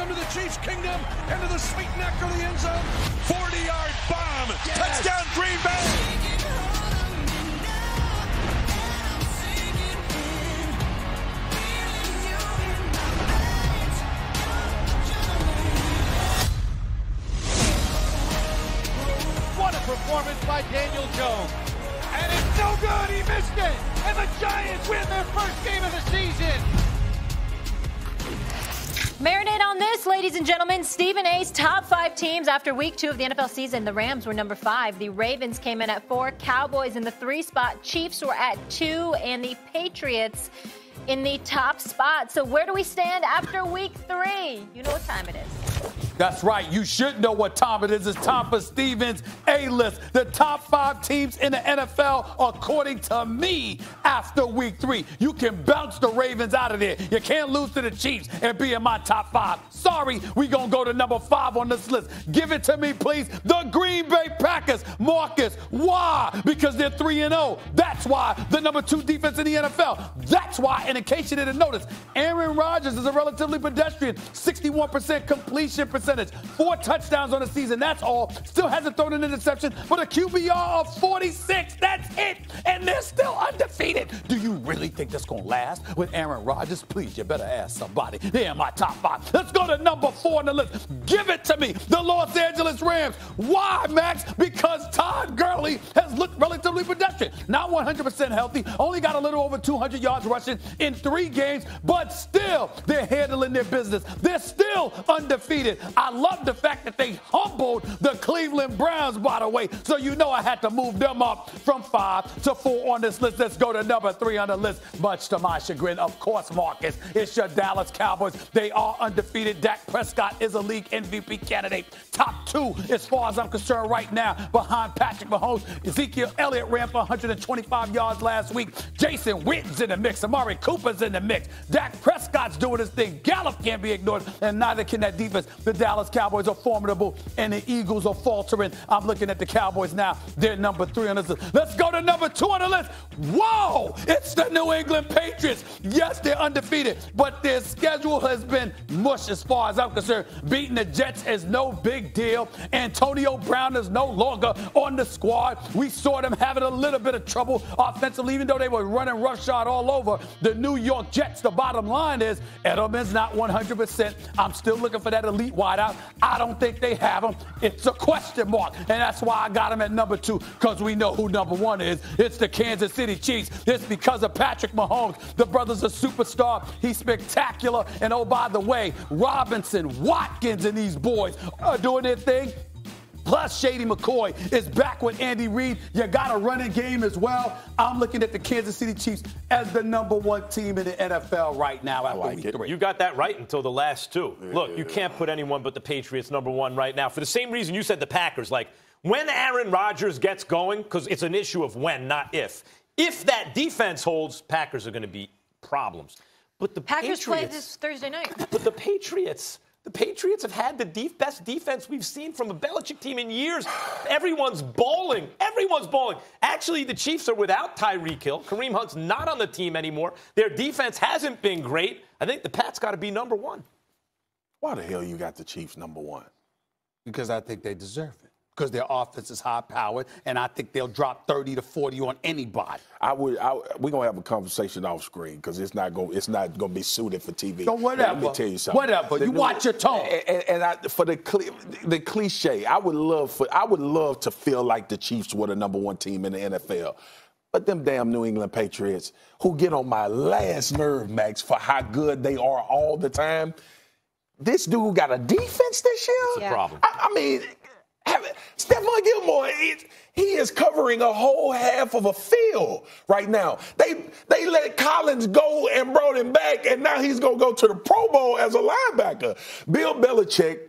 Welcome to the Chiefs' kingdom, into the sweet nectar of the end zone. 40-yard bomb. Yes. Touchdown, Green Bay. What a performance by Daniel Jones. And it's no good. He missed it. And the Giants win their first game of the season. Marinate on this, ladies and gentlemen. Stephen A's top 5 teams after week 2 of the NFL season. The Rams were number 5. The Ravens came in at 4. Cowboys in the 3 spot. Chiefs were at 2. And the Patriots in the top spot. So where do we stand after week 3? You know what time it is. That's right. You should know what time it is. It's time for Steven's A-List. The top 5 teams in the NFL, according to me, after week 3. You can bounce the Ravens out of there. You can't lose to the Chiefs and be in my top 5. Sorry, we're going to go to number 5 on this list. Give it to me, please. The Green Bay Packers. Marcus, why? Because they're 3-0. That's why. The number 2 defense in the NFL. That's why. And in case you didn't notice, Aaron Rodgers is a relatively pedestrian. 61% completion percentage. 4 touchdowns on the season. That's all. Still hasn't thrown an interception, but a QBR of 46. That's it. And they're still undefeated. Do you really think that's going to last with Aaron Rodgers? Please, you better ask somebody. They're in my top 5. Let's go to number 4 on the list. Give it to me. The Los Angeles Rams. Why, Max? Because Todd Gurley has looked relatively pedestrian. Not 100% healthy. Only got a little over 200 yards rushing in 3 games, but still, they're handling their business. They're still undefeated. I love the fact that they humbled the Cleveland Browns, by the way. So you know I had to move them up from 5 to 4 on this list. Let's go to number 3 on the list. Much to my chagrin, of course, Marcus, it's your Dallas Cowboys. They are undefeated. Dak Prescott is a league MVP candidate. Top 2, as far as I'm concerned right now, behind Patrick Mahomes. Ezekiel Elliott ran for 125 yards last week. Jason Witten's in the mix. Amari Cooper's in the mix. Dak Prescott's doing his thing. Gallup can't be ignored, and neither can that defense. The Dallas Cowboys are formidable, and the Eagles are faltering. I'm looking at the Cowboys now. They're number 3 on this list. Let's go to number 2 on the list. Whoa! It's the New England Patriots. Yes, they're undefeated, but their schedule has been mush as far as I'm concerned. Beating the Jets is no big deal. Antonio Brown is no longer on the squad. We saw them having a little bit of trouble offensively, even though they were running roughshod all over the New York Jets. The bottom line is Edelman's not 100%. I'm still looking for that elite wideout. I don't think they have him. It's a question mark, and that's why I got him at number 2, because we know who number 1 is. It's the Kansas City Chiefs. It's because of Patrick Mahomes. The brother's a superstar. He's spectacular. And oh, by the way, Robinson, Watkins, and these boys are doing their thing. Plus, Shady McCoy is back with Andy Reid. You got a running game as well. I'm looking at the Kansas City Chiefs as the number 1 team in the NFL right now after week 3. You got that right until the last 2. Look, you can't put anyone but the Patriots number 1 right now. For the same reason you said the Packers. Like, when Aaron Rodgers gets going, because it's an issue of when, not if. If that defense holds, Packers are going to be problems. But the Packers play this Thursday night. But the Patriots have had the best defense we've seen from a Belichick team in years. Everyone's bowling. Actually, the Chiefs are without Tyreek Hill. Kareem Hunt's not on the team anymore. Their defense hasn't been great. I think the Pats got to be number 1. Why the hell you got the Chiefs number 1? Because I think they deserve it. Because their offense is high-powered, and I think they'll drop 30 to 40 on anybody. We're gonna have a conversation off screen because it's not gonna be suited for TV. So whatever. Let me tell you something. Whatever. You watch your tone. And for the cliche, I would love to feel like the Chiefs were the number 1 team in the NFL. But them damn New England Patriots, who get on my last nerve, Max, for how good they are all the time. This dude got a defense this year. It's a problem. I mean. Stephon Gilmore, he is covering a whole half of a field right now. They let Collins go and brought him back, and now he's going to go to the Pro Bowl as a linebacker. Bill Belichick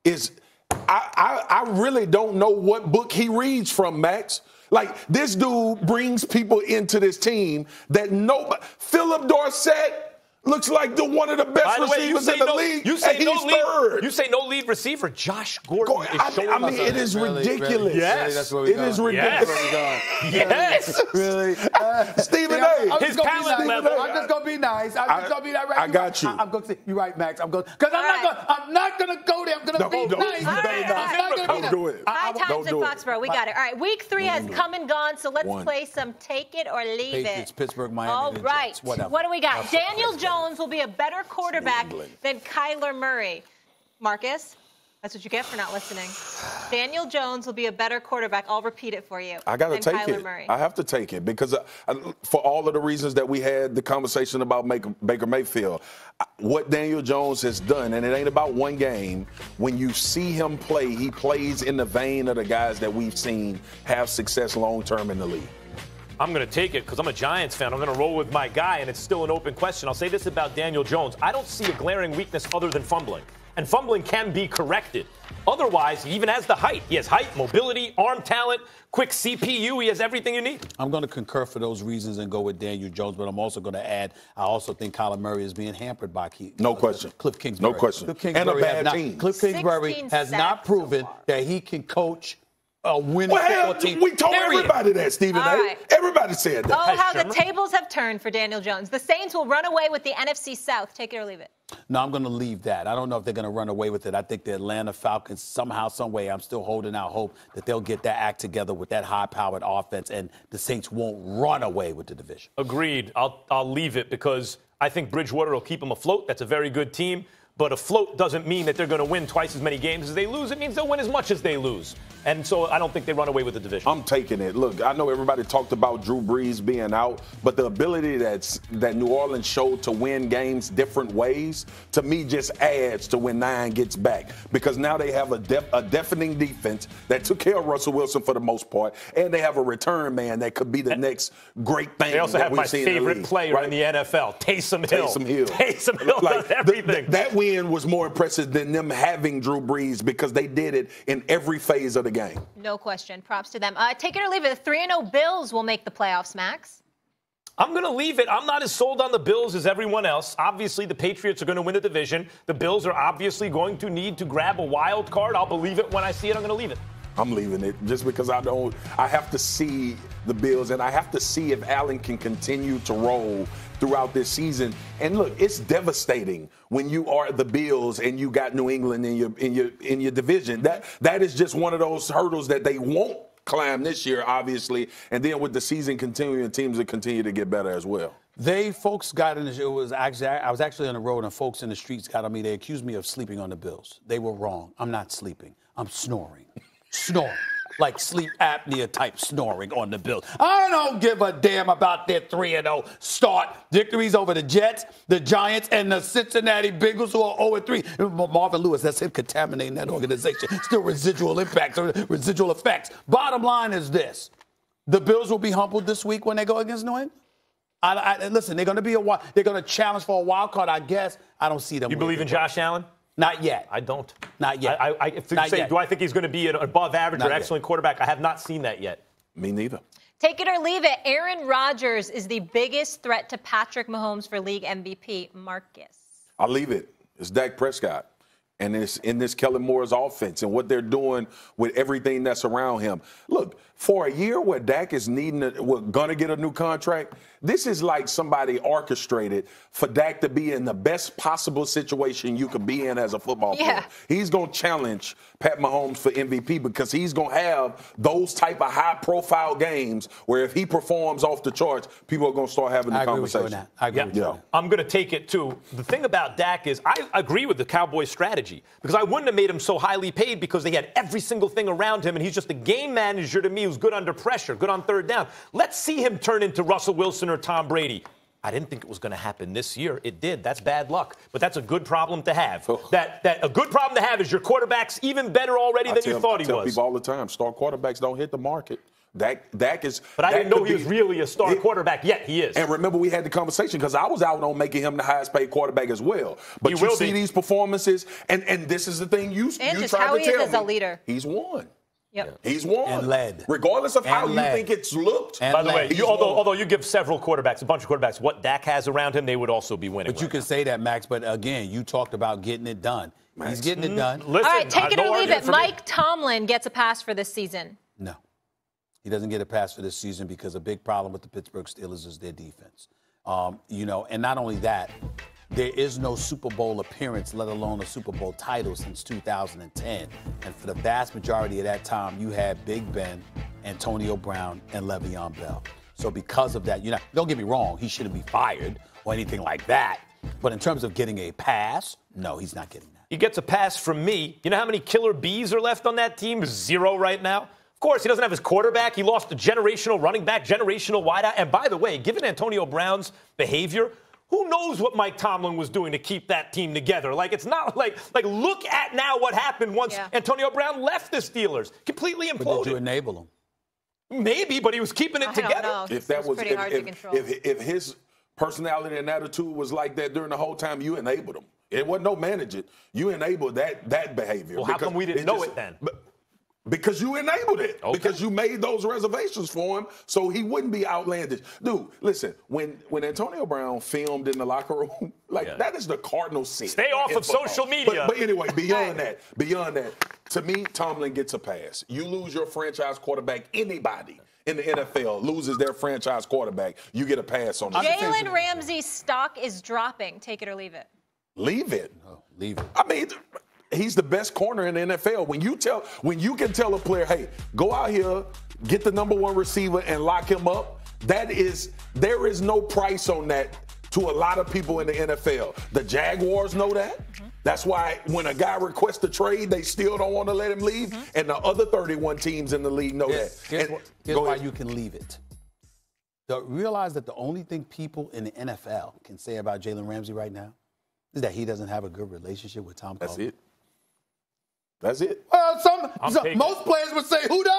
is – I really don't know what book he reads from, Max. Like, this dude brings people into this team that nobody – Philip Dorsett, looks like one of the best receivers in the league. You say and he's third. You say no lead receiver. Josh Gordon is showing us. It is ridiculous. Really, yes, that's where we it is ridiculous. Yes, really. Stephen A. His talent level. I'm just gonna be nice. I'm just gonna be that right. I got you. I'm gonna say you're right, Max. I'm going because I'm not gonna go there. I'm gonna be nice. Don't do it. High times in Foxborough. We got it. All right, week 3 has come and gone, so let's play some take it or leave Patriots, it. Pittsburgh, Miami. All right. Whatever. What do we got? Daniel Jones will be a better quarterback than Kyler Murray. Marcus, that's what you get for not listening. Daniel Jones will be a better quarterback. I'll repeat it for you. I got to take Kyler it. Murray. I have to take it because for all of the reasons that we had the conversation about Baker Mayfield, what Daniel Jones has done, and it ain't about one game. When you see him play, he plays in the vein of the guys that we've seen have success long-term in the league. I'm going to take it because I'm a Giants fan. I'm going to roll with my guy, and it's still an open question. I'll say this about Daniel Jones. I don't see a glaring weakness other than fumbling. And fumbling can be corrected. Otherwise, he even has the height. He has height, mobility, arm talent, quick CPU. He has everything you need. I'm going to concur for those reasons and go with Daniel Jones, but I'm also going to add, I also think Kyler Murray is being hampered by No question. Cliff Kingsbury. No question. Cliff Kingsbury and a bad team. Cliff Kingsbury has not proven that he can coach a winning football team. We told everybody that, Stephen A. Right. Everybody said that. Oh, how the tables have turned for Daniel Jones. The Saints will run away with the NFC South. Take it or leave it. No, I'm going to leave that. I don't know if they're going to run away with it. I think the Atlanta Falcons, somehow, some way, I'm still holding out hope that they'll get that act together with that high-powered offense, and the Saints won't run away with the division. Agreed. I'll leave it because I think Bridgewater will keep them afloat. That's a very good team. But afloat doesn't mean that they're going to win twice as many games as they lose. It means they'll win as much as they lose. And so I don't think they run away with the division. I'm taking it. Look, I know everybody talked about Drew Brees being out, but the ability that New Orleans showed to win games different ways, to me, just adds to when 9 gets back. Because now they have a deafening defense that took care of Russell Wilson for the most part, and they have a return man that could be the next great thing. They also have my favorite player in the NFL, Taysom Hill. Taysom Hill does everything. That win was more impressive than them having Drew Brees because they did it in every phase of the game. No question. Props to them. Take it or leave it. The 3-0 Bills will make the playoffs, Max. I'm going to leave it. I'm not as sold on the Bills as everyone else. Obviously, the Patriots are going to win the division. The Bills are obviously going to need to grab a wild card. I'll believe it when I see it. I'm going to leave it. I'm leaving it just because I have to see the Bills, and I have to see if Allen can continue to roll throughout this season. And look, it's devastating when you are the Bills and you got New England in your division. That is just one of those hurdles that they won't climb this year, obviously. And then with the season continuing, teams will continue to get better as well. Folks got in I was actually on the road, and folks in the streets got on me. They accused me of sleeping on the Bills. They were wrong. I'm not sleeping. I'm snoring. Snoring. Like sleep apnea type snoring on the Bills. I don't give a damn about their 3-0 start. Victories over the Jets, the Giants, and the Cincinnati Bengals, who are 0-3. Marvin Lewis, that's him contaminating that organization. Still residual impacts or residual effects. Bottom line is this. The Bills will be humbled this week when they go against New England. Listen, they're going to they're going to challenge for a wild card, I guess. I don't see them. You believe in Josh Allen? Not yet. I don't. Not yet. Do I think he's going to be an above average or excellent quarterback? I have not seen that yet. Me neither. Take it or leave it. Aaron Rodgers is the biggest threat to Patrick Mahomes for league MVP. Marcus. I'll leave it. It's Dak Prescott. And it's in this Kellen Moore's offense and what they're doing with everything that's around him. Look, for a year where Dak is going to get a new contract, this is like somebody orchestrated for Dak to be in the best possible situation you could be in as a football player. He's going to challenge Pat Mahomes for MVP because he's going to have those type of high-profile games where if he performs off the charts, people are going to start having the conversation. I agree with you. I'm going to take it, too. The thing about Dak is I agree with the Cowboys' strategy because I wouldn't have made him so highly paid because they had every single thing around him, and he's just a game manager to me who's good under pressure, good on third down. Let's see him turn into Russell Wilson or Tom Brady. I didn't think it was going to happen this year. It did. That's bad luck. But that's a good problem to have. That a good problem to have is your quarterback's even better already than you thought he was. I tell people all the time, star quarterbacks don't hit the market. Dak is. But I didn't know he was really a star quarterback yet. He is. And remember, we had the conversation because I was out on making him the highest paid quarterback as well. But you see these performances, and this is the thing you tried to tell me. And just how he is as a leader. He's won. Yep. He's won. And led. Regardless of how you think it's looked. And by the way, he's although you give several quarterbacks, a bunch of quarterbacks, what Dak has around him, they would also be winning. But you can say that, Max. But again, you talked about getting it done. Max. He's getting it done. Listen, All right, take it no or leave argument it. for me. Mike Tomlin gets a pass for this season. No. He doesn't get a pass for this season because a big problem with the Pittsburgh Steelers is their defense. And not only that, there is no Super Bowl appearance, let alone a Super Bowl title since 2010. And for the vast majority of that time, you had Big Ben, Antonio Brown, and Le'Veon Bell. So because of that, don't get me wrong, he shouldn't be fired or anything like that. But in terms of getting a pass, no, he's not getting that. He gets a pass from me. You know how many killer bees are left on that team? 0 right now. Of course, he doesn't have his quarterback. He lost a generational running back, generational wideout. And by the way, given Antonio Brown's behavior, who knows what Mike Tomlin was doing to keep that team together? Like, it's not like look at now what happened once Antonio Brown left the Steelers. Completely imploded. But did you enable him? Maybe, but he was keeping it together. If that was pretty hard to control. If his personality and attitude was like that during the whole time, you enabled him. It wasn't no manage it. You enabled that behavior. Well, how come we didn't know it then? Because you enabled it. Okay. Because you made those reservations for him so he wouldn't be outlandish. Dude, listen, when Antonio Brown filmed in the locker room, that is the cardinal sin. Stay off of social media. But anyway, beyond that, to me, Tomlin gets a pass. You lose your franchise quarterback, anybody in the NFL loses their franchise quarterback, you get a pass on that. Jalen Ramsey's stock is dropping. Take it or leave it. Leave it. No, leave it. I mean, he's the best corner in the NFL. When you can tell a player, hey, go out here, get the number one receiver and lock him up, there is no price on that to a lot of people in the NFL. The Jaguars know that. Mm-hmm. That's why when a guy requests a trade, they still don't want to let him leave. Mm-hmm. And the other 31 teams in the league know that. Here's why you can leave it. Realize that the only thing people in the NFL can say about Jalen Ramsey right now is that he doesn't have a good relationship with Tom Coughlin. That's it. Well, most players would say, who does?